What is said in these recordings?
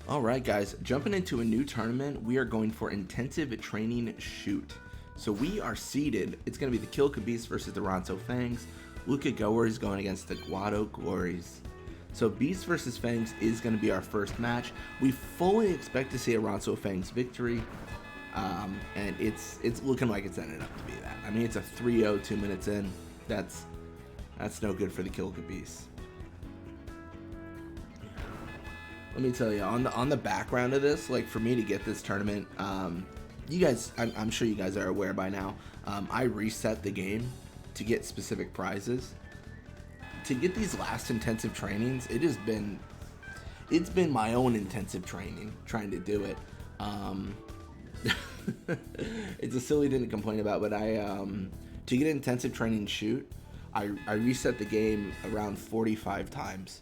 Alright guys, jumping into a new tournament, we are going for intensive training shoot. So we are seeded. It's going to be the Kill Beast versus the Ronso Fangs. Luca Goer is going against the Guado Glories. So Beast versus Fangs is going to be our first match. We fully expect to see a Ronso Fangs victory. And it's looking like it's ended up to be that. I mean, it's a 3-0 2 minutes in. That's no good for the Kill Beast. Let me tell you, on the background of this, like for me to get this tournament, you guys, I'm sure you guys are aware by now, I reset the game to get specific prizes. To get these last intensive trainings, it's been my own intensive training trying to do it. It's a silly thing to complain about, but to get intensive training shoot, I reset the game around 45 times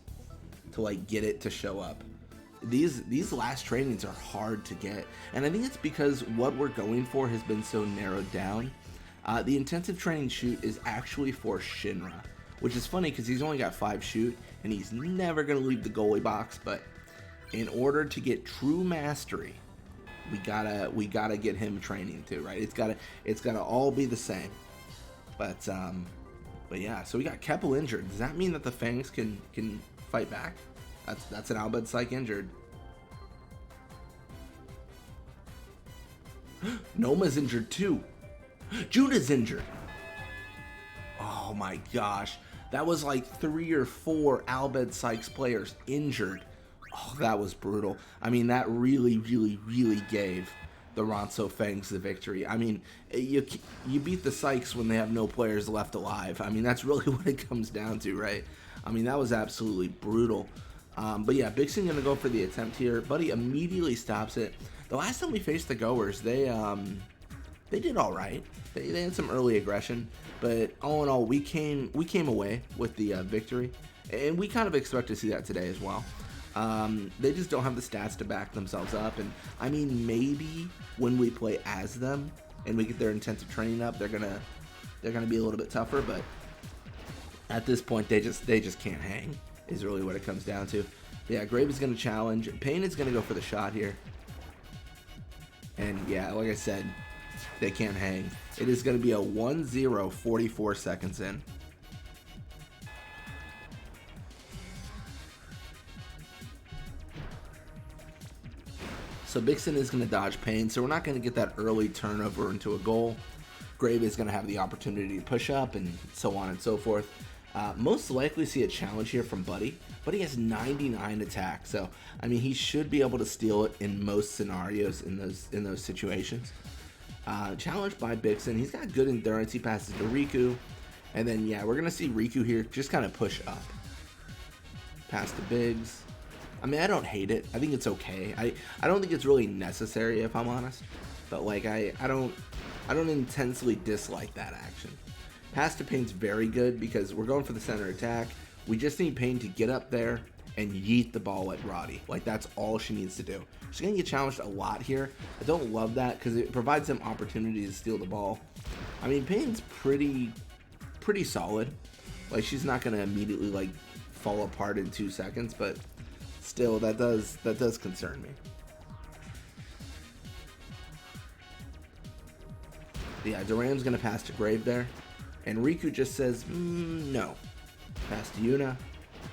to like get it to show up. These last trainings are hard to get, and I think it's because what we're going for has been so narrowed down. The intensive training shoot is actually for Shinra, which is funny because he's only got 5 shoot and he's never going to leave the goalie box. But in order to get true mastery, we gotta get him training too, right? It's gotta all be the same. But yeah, so we got Keppel injured. Does that mean that the Fangs can fight back? That's an Albed Psych injured. Noma's injured too. Juna's injured. Oh my gosh. That was like 3 or 4 Albed Psych's players injured. Oh, that was brutal. I mean, that really gave the Ronso Fangs the victory. I mean, you beat the Psychs when they have no players left alive. I mean, that's really what it comes down to, right? I mean, that was absolutely brutal. But yeah, Bixen gonna go for the attempt here. Buddy immediately stops it. The last time we faced the Goers, they did all right. They had some early aggression, but all in all, we came away with the victory, and we kind of expect to see that today as well. They just don't have the stats to back themselves up, and I mean, maybe when we play as them and we get their intensive training up, they're gonna be a little bit tougher. But at this point, they just can't hang. Is really what it comes down to. Yeah, Grave is going to challenge. Payne is going to go for the shot here. And yeah, like I said, they can't hang. It is going to be a 1-0, 44 seconds in. So Bixen is going to dodge Payne, so we're not going to get that early turnover into a goal. Grave is going to have the opportunity to push up and so on and so forth. Most likely see a challenge here from Buddy. Buddy has 99 attack, so I mean he should be able to steal it in most scenarios in those situations. Challenged by Bixen, he's got good endurance. He passes to Riku, and then yeah, we're gonna see Riku here just kind of push up. Pass to Biggs. I mean, I don't hate it. I think it's okay. I don't think it's really necessary, if I'm honest. But like I don't intensely dislike that action. Pass to Payne's very good because we're going for the center attack. We just need Payne to get up there and yeet the ball at Roddy. Like, that's all she needs to do. She's going to get challenged a lot here. I don't love that because it provides them opportunity to steal the ball. I mean, Payne's pretty solid. Like, she's not going to immediately, like, fall apart in 2 seconds, but still, that does concern me. Yeah, Duran's going to pass to Grave there. And Riku just says, no. Pass to Yuna.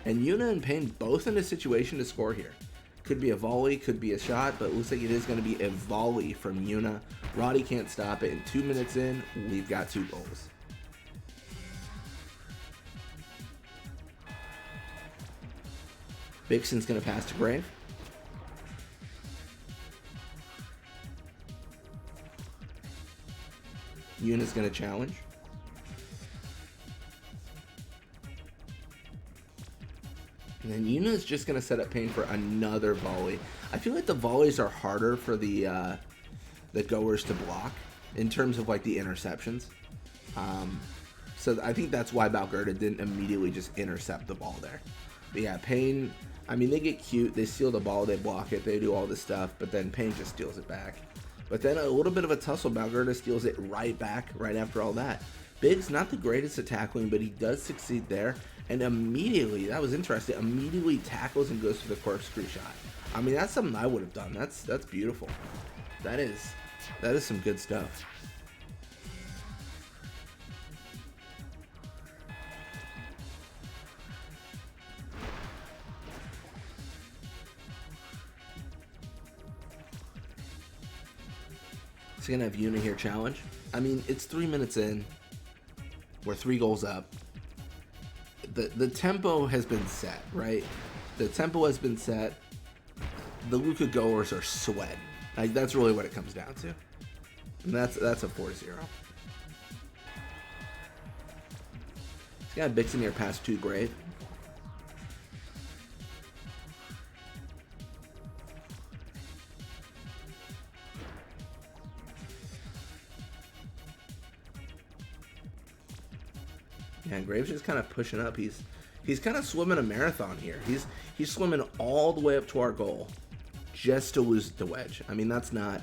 And Yuna and Payne both in a situation to score here. Could be a volley, could be a shot, but it looks like it is going to be a volley from Yuna. Roddy can't stop it. And 2 minutes in, we've got 2 goals. Bixen's going to pass to Grave. Yuna's going to challenge. And then Yuna's just going to set up Payne for another volley. I feel like the volleys are harder for the goers to block in terms of like the interceptions. So I think that's why Balgerda didn't immediately just intercept the ball there. But yeah, Payne, I mean, they get cute. They steal the ball, they block it, they do all this stuff, but then Payne just steals it back. But then a little bit of a tussle, Balgerda steals it right back right after all that. Biggs, not the greatest at tackling, but he does succeed there. and immediately, that was interesting, immediately tackles and goes for the corkscrew shot. I mean, that's something I would have done. That's beautiful. That is some good stuff. He's gonna have Yuna here challenge. I mean, it's 3 minutes in. We're 3 goals up. The tempo has been set, right? The tempo has been set. The Luka goers are sweating. Like, that's really what it comes down to. And that's a 4-0. He's got Bixen here past 2 grade. Yeah, Graves just kind of pushing up. He's kind of swimming a marathon here. He's swimming all the way up to our goal just to lose the wedge. I mean, that's not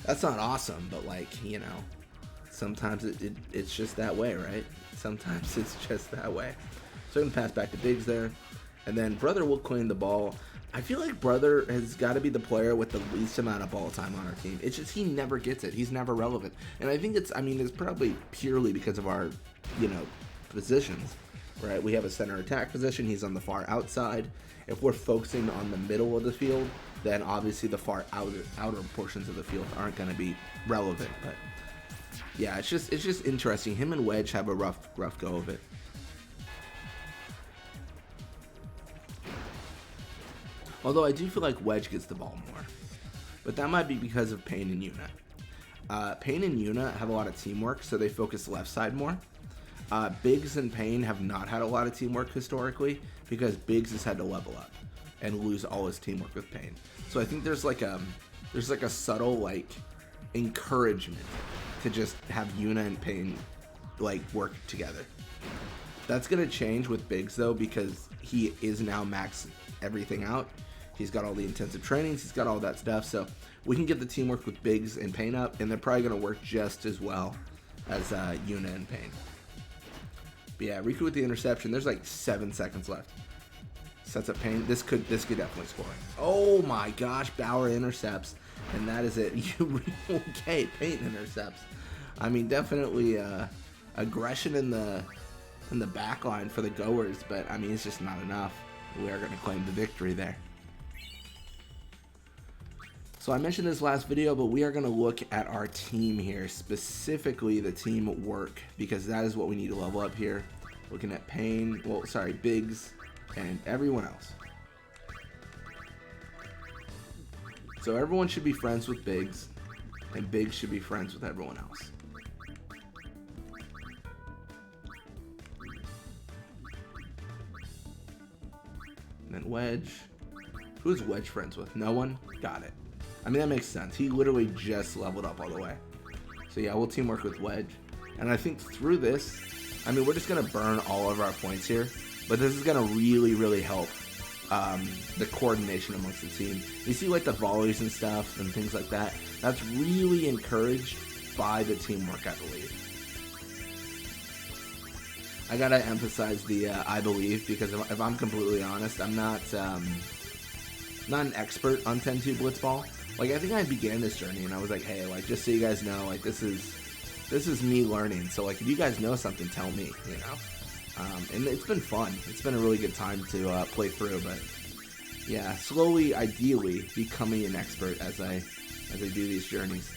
awesome, but like, you know, sometimes it's just that way, right? Sometimes it's just that way. So I'm gonna pass back to Biggs there, and then Brother will claim the ball. I feel like Brother has got to be the player with the least amount of ball time on our team. It's just he never gets it. He's never relevant. And I think it's probably purely because of our, you know, positions, right? We have a center attack position. He's on the far outside. If we're focusing on the middle of the field, then obviously the far outer portions of the field aren't going to be relevant. But yeah, it's just interesting. Him and Wedge have a rough go of it. Although I do feel like Wedge gets the ball more. But that might be because of Payne and Yuna. Payne and Yuna have a lot of teamwork, so they focus left side more. Biggs and Payne have not had a lot of teamwork historically because Biggs has had to level up and lose all his teamwork with Payne. So I think there's like a subtle like encouragement to just have Yuna and Payne like work together. That's gonna change with Biggs though because he is now maxed everything out. He's got all the intensive trainings. He's got all that stuff. So we can get the teamwork with Biggs and Payne up, and they're probably going to work just as well as Yuna and Payne. But yeah, Riku with the interception. There's like 7 seconds left. Sets up Payne. This could definitely score. Oh my gosh, Bauer intercepts, and that is it. Okay, Payne intercepts. I mean, definitely aggression in the back line for the goers, but I mean, it's just not enough. We are going to claim the victory there. So I mentioned this last video, but we are going to look at our team here, specifically the team work, because that is what we need to level up here. Looking at Payne, Biggs, and everyone else. So everyone should be friends with Biggs, and Biggs should be friends with everyone else. And then Wedge. Who's Wedge friends with? No one? Got it. I mean, that makes sense. He literally just leveled up all the way. So yeah, we'll teamwork with Wedge. And I think through this, I mean, we're just going to burn all of our points here. But this is going to really, really help the coordination amongst the team. You see, like, the volleys and stuff and things like that. That's really encouraged by the teamwork, I believe. I got to emphasize the I believe, because if I'm completely honest, I'm not an expert on 10-2 Blitzball. Like, I think I began this journey and I was like, hey, like, just so you guys know, like, this is me learning. So, like, if you guys know something, tell me, you know? And it's been fun. It's been a really good time to play through, but yeah, slowly, ideally, becoming an expert as I do these journeys.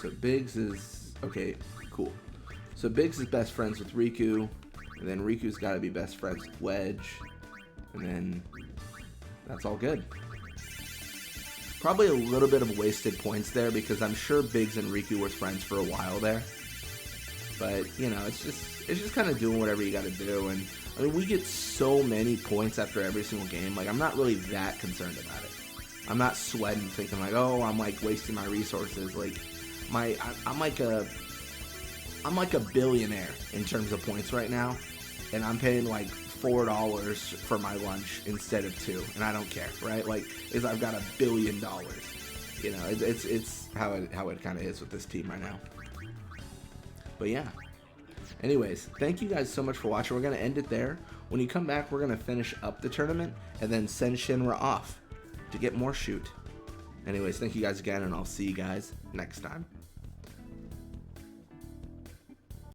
So Biggs is okay, cool. So Biggs is best friends with Riku, and then Riku's got to be best friends with Wedge, and then that's all good. Probably a little bit of wasted points there because I'm sure Biggs and Riku were friends for a while there. But you know, it's just kind of doing whatever you got to do, and I mean, we get so many points after every single game. Like, I'm not really that concerned about it. I'm not sweating, thinking like, oh, I'm like wasting my resources. Like, I'm like a billionaire in terms of points right now, and I'm paying like $4 for my lunch instead of $2, and I don't care, right? Like, I've got $1 billion. You know, it's how it kind of is with this team right now. But yeah. Anyways, thank you guys so much for watching. We're going to end it there. When you come back, we're going to finish up the tournament and then send Shinra off to get more shoot. Anyways, thank you guys again, and I'll see you guys next time.